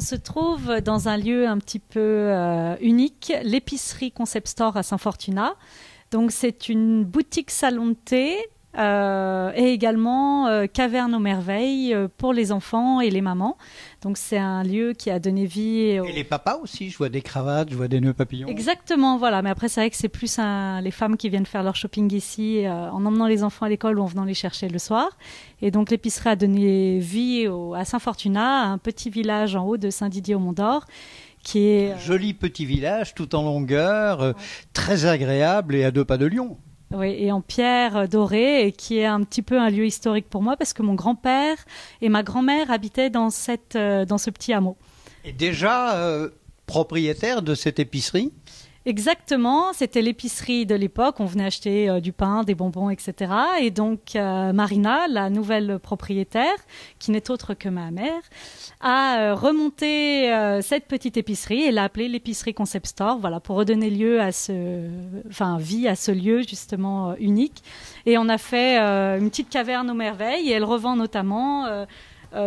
se trouve dans un lieu un petit peu unique, l'épicerie Concept Store à Saint-Fortuna. Donc c'est une boutique salon de thé et également caverne aux merveilles pour les enfants et les mamans. Donc c'est un lieu qui a donné vie. Et les papas aussi, je vois des cravates, je vois des nœuds papillons. Exactement, voilà. Mais après c'est vrai que c'est plus les femmes qui viennent faire leur shopping ici en emmenant les enfants à l'école ou en venant les chercher le soir. Et donc l'épicerie a donné vie à Saint-Fortuna, un petit village en haut de Saint-Didier-au-Mont-d'Or. Qui est joli petit village tout en longueur, très agréable et à 2 pas de Lyon. Oui, et en pierre dorée, et qui est un petit peu un lieu historique pour moi parce que mon grand-père et ma grand-mère habitaient dans ce petit hameau. Et déjà propriétaire de cette épicerie ? Exactement, c'était l'épicerie de l'époque, on venait acheter du pain, des bonbons, etc. Et donc Marina, la nouvelle propriétaire, qui n'est autre que ma mère, a remonté cette petite épicerie et l'a appelée l'épicerie Concept Store, voilà, pour redonner vie à ce lieu justement unique. Et on a fait une petite caverne aux merveilles et elle revend notamment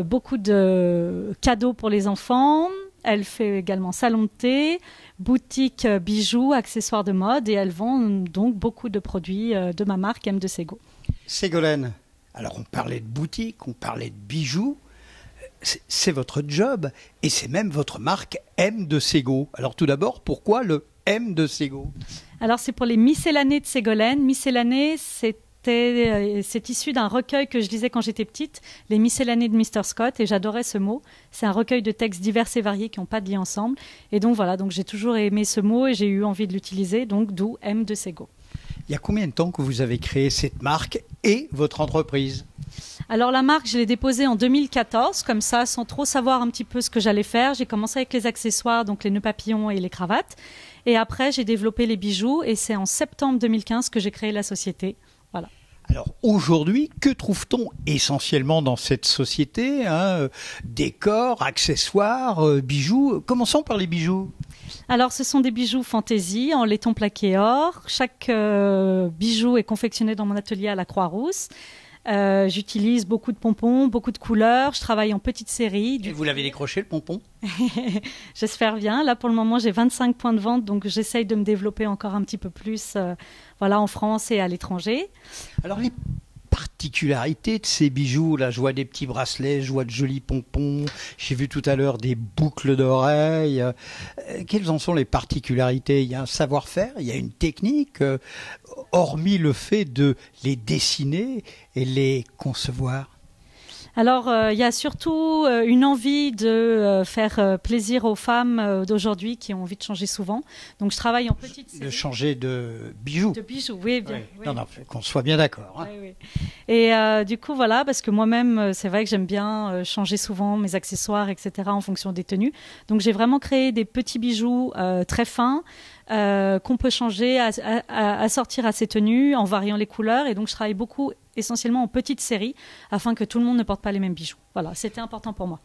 beaucoup de cadeaux pour les enfants. Elle fait également salon de thé, boutique bijoux, accessoires de mode et elle vend donc beaucoup de produits de ma marque M de Sego. Ségolène, alors on parlait de boutique, on parlait de bijoux, c'est votre job et c'est même votre marque M de Sego. Alors tout d'abord, pourquoi le M de Sego ? Alors c'est pour les miscellanées de Ségolène. Miscellanées, c'est issu d'un recueil que je lisais quand j'étais petite, les miscellanées de Mr. Scott, et j'adorais ce mot. C'est un recueil de textes divers et variés qui n'ont pas de lien ensemble. Et donc voilà, donc j'ai toujours aimé ce mot et j'ai eu envie de l'utiliser, donc d'où M de Sego. Il y a combien de temps que vous avez créé cette marque et votre entreprise ? Alors la marque, je l'ai déposée en 2014, comme ça, sans trop savoir un petit peu ce que j'allais faire. J'ai commencé avec les accessoires, donc les nœuds papillons et les cravates. Et après, j'ai développé les bijoux et c'est en septembre 2015 que j'ai créé la société. Voilà. Alors aujourd'hui, que trouve-t-on essentiellement dans cette société ? Décors, accessoires, bijoux. Commençons par les bijoux. Alors ce sont des bijoux fantaisie en laiton plaqué or. Chaque bijou est confectionné dans mon atelier à la Croix-Rousse. J'utilise beaucoup de pompons, beaucoup de couleurs. Je travaille en petite série. Et vous l'avez décroché le pompon ? J'espère bien. Là, pour le moment, j'ai 25 points de vente, donc j'essaye de me développer encore un petit peu plus en France et à l'étranger. Alors, les particularités de ces bijoux, là, je vois des petits bracelets, je vois de jolis pompons, j'ai vu tout à l'heure des boucles d'oreilles. Quelles en sont les particularités ? Il y a un savoir-faire, il y a une technique, hormis le fait de les dessiner et les concevoir. Alors, il y a surtout une envie de faire plaisir aux femmes d'aujourd'hui qui ont envie de changer souvent. Donc, je travaille en petite série. De changer de bijoux. De bijoux, oui, bien. Oui. Oui. Non, qu'on soit bien d'accord. Hein. Oui, oui. Et du coup, voilà, parce que moi-même, c'est vrai que j'aime bien changer souvent mes accessoires, etc., en fonction des tenues. Donc, j'ai vraiment créé des petits bijoux très fins qu'on peut changer, assortir à ces tenues en variant les couleurs. Et donc, je travaille beaucoup essentiellement en petite série afin que tout le monde ne porte pas les mêmes bijoux. Voilà, c'était important pour moi.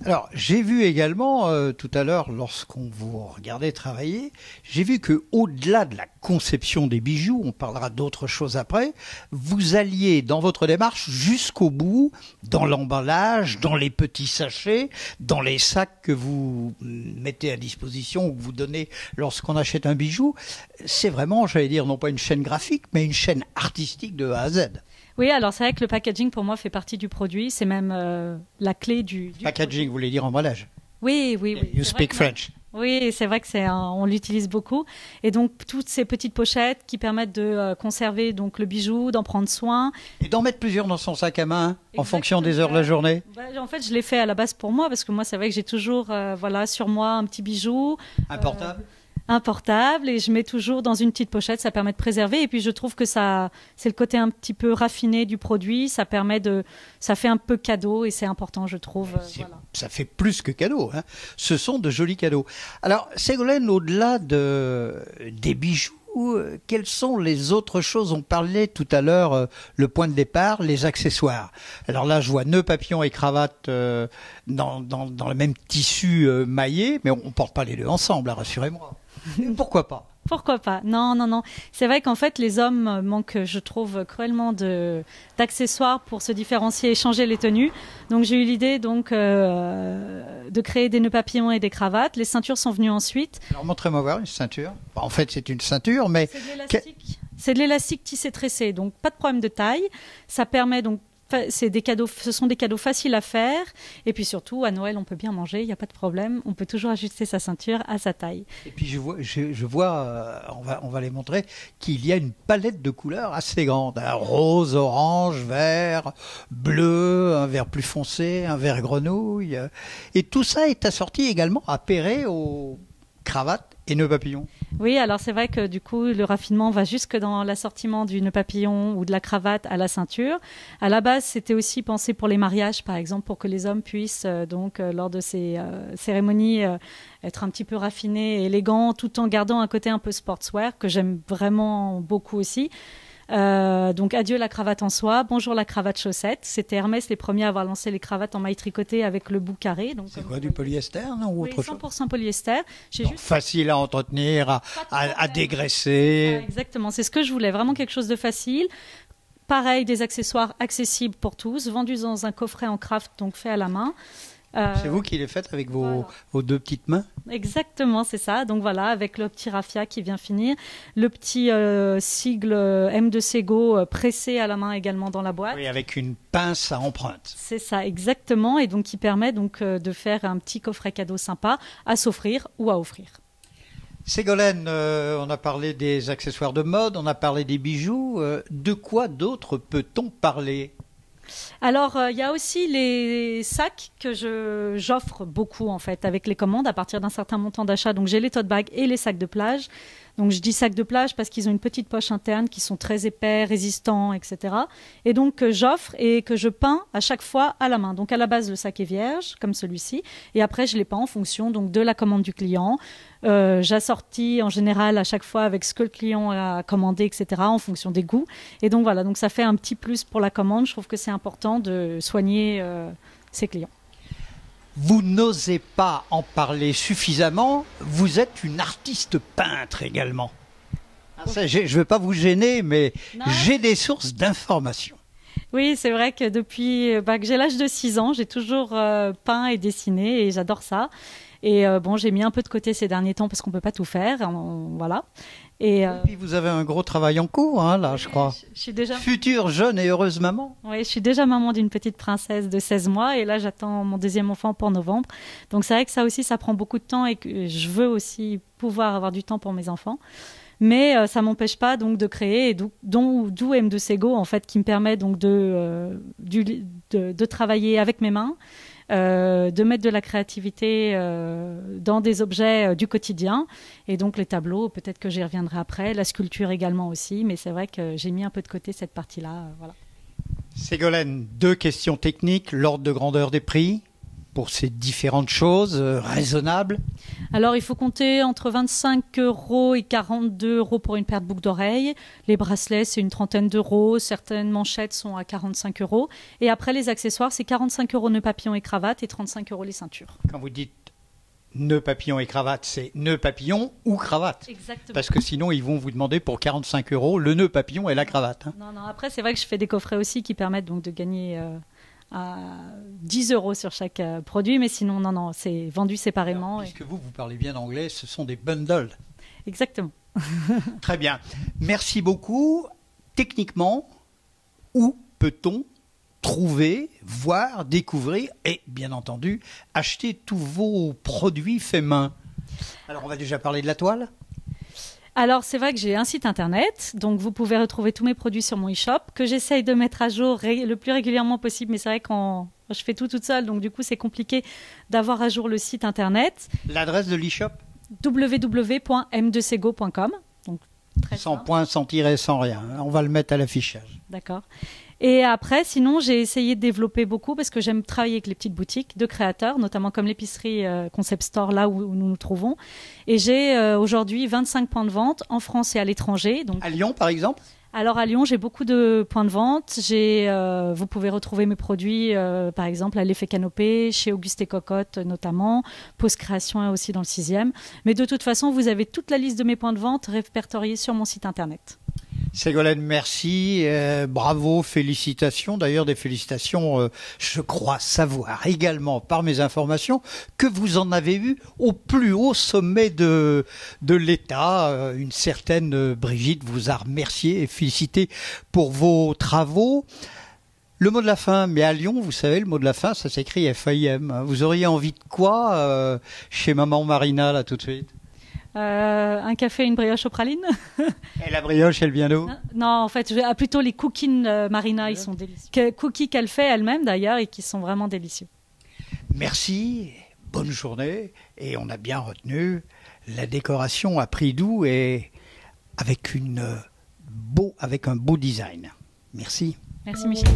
Alors, j'ai vu également, tout à l'heure, lorsqu'on vous regardait travailler, j'ai vu qu'au-delà de la conception des bijoux, on parlera d'autres choses après, vous alliez dans votre démarche jusqu'au bout, dans l'emballage, dans les petits sachets, dans les sacs que vous mettez à disposition ou que vous donnez lorsqu'on achète un bijou. C'est vraiment, j'allais dire, non pas une chaîne graphique, mais une chaîne artistique de A à Z. Oui, alors c'est vrai que le packaging pour moi fait partie du produit, c'est même la clé du packaging, produit. vous voulez dire emballage? Oui. You speak French. Oui, c'est vrai que on l'utilise beaucoup. Et donc toutes ces petites pochettes qui permettent de conserver donc le bijou, d'en prendre soin. Et d'en mettre plusieurs dans son sac à main. Exactement. En fonction des heures de la journée. En fait, je l'ai fait à la base pour moi parce que moi, c'est vrai que j'ai toujours sur moi un petit bijou. Un portable et je mets toujours dans une petite pochette, ça permet de préserver et puis je trouve que c'est le côté un petit peu raffiné du produit, ça fait un peu cadeau et c'est important je trouve. Ça fait plus que cadeau, hein. Ce sont de jolis cadeaux. Alors Ségolène, au-delà des bijoux, quelles sont les autres choses? On parlait tout à l'heure, le point de départ, les accessoires. Alors là, je vois nœuds papillons et cravates dans le même tissu maillé, mais on ne porte pas les deux ensemble, rassurez-moi. Pourquoi pas? Pourquoi pas? Non, non, non. C'est vrai qu'en fait, les hommes manquent, je trouve, cruellement d'accessoires pour se différencier et changer les tenues. Donc, j'ai eu l'idée de créer des nœuds papillons et des cravates. Les ceintures sont venues ensuite. Alors, montrez-moi voir une ceinture. En fait, c'est une ceinture, mais... C'est de l'élastique. C'est de l'élastique tissé tressé, donc pas de problème de taille. Ça permet donc... C'est des cadeaux, ce sont des cadeaux faciles à faire. Et puis surtout, à Noël, on peut bien manger, il n'y a pas de problème. On peut toujours ajuster sa ceinture à sa taille. Et puis je vois on va les montrer, qu'il y a une palette de couleurs assez grande. Un rose, orange, vert, bleu, un vert plus foncé, un vert grenouille. Et tout ça est assorti également, appairé aux cravates et nœuds papillons. Oui, alors c'est vrai que du coup, le raffinement va jusque dans l'assortiment du nœud papillon ou de la cravate à la ceinture. À la base, c'était aussi pensé pour les mariages, par exemple, pour que les hommes puissent, lors de ces cérémonies, être un petit peu raffinés et élégants, tout en gardant un côté un peu sportswear, que j'aime vraiment beaucoup aussi. Donc adieu la cravate en soie, bonjour la cravate chaussette. C'était Hermès les premiers à avoir lancé les cravates en maille tricotée avec le bout carré. C'est quoi, du polyester, non, ou oui, autre 100% chose? polyester. Donc, facile à entretenir, à dégraisser. Exactement, c'est ce que je voulais, vraiment quelque chose de facile. Pareil, des accessoires accessibles pour tous, vendus dans un coffret en craft, donc fait à la main. C'est vous qui les faites avec voilà. vos deux petites mains? Exactement, c'est ça. Donc voilà, avec le petit raffia qui vient finir, le petit sigle M2Sego pressé à la main également dans la boîte. Oui, avec une pince à empreinte. C'est ça, exactement, et donc qui permet donc de faire un petit coffret cadeau sympa à s'offrir ou à offrir. Ségolène, on a parlé des accessoires de mode, on a parlé des bijoux. De quoi d'autre peut-on parler? Alors, il y a aussi les sacs que j'offre beaucoup, en fait, avec les commandes à partir d'un certain montant d'achat. Donc, j'ai les tote bags et les sacs de plage. Donc, je dis sacs de plage parce qu'ils ont une petite poche interne qui sont très épais, résistants, etc. Et donc, que j'offre et que je peins à chaque fois à la main. Donc, à la base, le sac est vierge, comme celui-ci. Et après, je les peins en fonction donc, de la commande du client. J'assortis en général à chaque fois avec ce que le client a commandé, etc., en fonction des goûts. Et donc, voilà. Donc, ça fait un petit plus pour la commande. Je trouve que c'est important de soigner ses clients. Vous n'osez pas en parler suffisamment, vous êtes une artiste peintre également. Je ne veux pas vous gêner, mais j'ai des sources d'informations. Oui, c'est vrai que depuis que j'ai l'âge de 6 ans, j'ai toujours peint et dessiné et j'adore ça. Et j'ai mis un peu de côté ces derniers temps parce qu'on ne peut pas tout faire. Voilà. Et puis vous avez un gros travail en cours, hein, là, je crois. Je suis déjà... Future jeune et heureuse maman. Oui, je suis déjà maman d'une petite princesse de 16 mois et là, j'attends mon deuxième enfant pour novembre. Donc c'est vrai que ça aussi, ça prend beaucoup de temps et que je veux aussi pouvoir avoir du temps pour mes enfants. Mais ça m'empêche pas donc de créer, et d'où M2Sego, en fait, qui me permet donc de travailler avec mes mains, de mettre de la créativité dans des objets du quotidien. Et donc les tableaux, peut-être que j'y reviendrai après, la sculpture également aussi, mais c'est vrai que j'ai mis un peu de côté cette partie-là. Voilà. Ségolène, 2 questions techniques, l'ordre de grandeur des prix pour ces différentes choses raisonnables. Alors, il faut compter entre 25 € et 42 € pour une paire de boucles d'oreilles. Les bracelets, c'est une trentaine d'euros. Certaines manchettes sont à 45 €. Et après, les accessoires, c'est 45 € nœuds papillons et cravates et 35 € les ceintures. Quand vous dites nœuds papillons et cravates, c'est nœuds papillons ou cravate. Exactement. Parce que sinon, ils vont vous demander pour 45 € le nœud papillon et la cravate. Hein. Non, après, c'est vrai que je fais des coffrets aussi qui permettent donc de gagner... à 10 € sur chaque produit, mais sinon, non, c'est vendu séparément. Alors, puisque vous parlez bien anglais, ce sont des bundles. Exactement. Très bien. Merci beaucoup. Techniquement, où peut-on trouver, voir, découvrir et, bien entendu, acheter tous vos produits faits main? Alors, on va déjà parler de la toile. Alors, c'est vrai que j'ai un site internet, donc vous pouvez retrouver tous mes produits sur mon e-shop, que j'essaye de mettre à jour le plus régulièrement possible, mais c'est vrai que je fais tout toute seule, donc du coup, c'est compliqué d'avoir à jour le site internet. L'adresse de l'e-shop? www.m2sego.com. Donc, sans point, sans tiret, sans rien. On va le mettre à l'affichage. D'accord. Et après, sinon, j'ai essayé de développer beaucoup parce que j'aime travailler avec les petites boutiques de créateurs, notamment comme l'épicerie Concept Store, là où nous nous trouvons. Et j'ai aujourd'hui 25 points de vente en France et à l'étranger. Donc, à Lyon, par exemple? Alors à Lyon, j'ai beaucoup de points de vente. Vous pouvez retrouver mes produits, par exemple à l'Effet Canopée, chez Auguste et Cocotte notamment, Pause Création est aussi dans le 6e. Mais de toute façon, vous avez toute la liste de mes points de vente répertoriés sur mon site internet. Ségolène, merci, bravo, félicitations. D'ailleurs, des félicitations, je crois savoir également par mes informations que vous en avez eu au plus haut sommet de l'État. Une certaine Brigitte vous a remercié et félicité pour vos travaux. Le mot de la fin, mais à Lyon, vous savez, le mot de la fin, ça s'écrit F-A-I-M. Vous auriez envie de quoi chez maman Marina, là, tout de suite? Un café, une brioche aux pralines. Et la brioche, elle vient d'où? Non, en fait, plutôt les cookies Marina, ils sont délicieux. Cookies qu'elle fait elle-même d'ailleurs et qui sont vraiment délicieux. Merci, bonne journée. Et on a bien retenu la décoration à prix doux et avec un beau design. Merci. Merci Michel.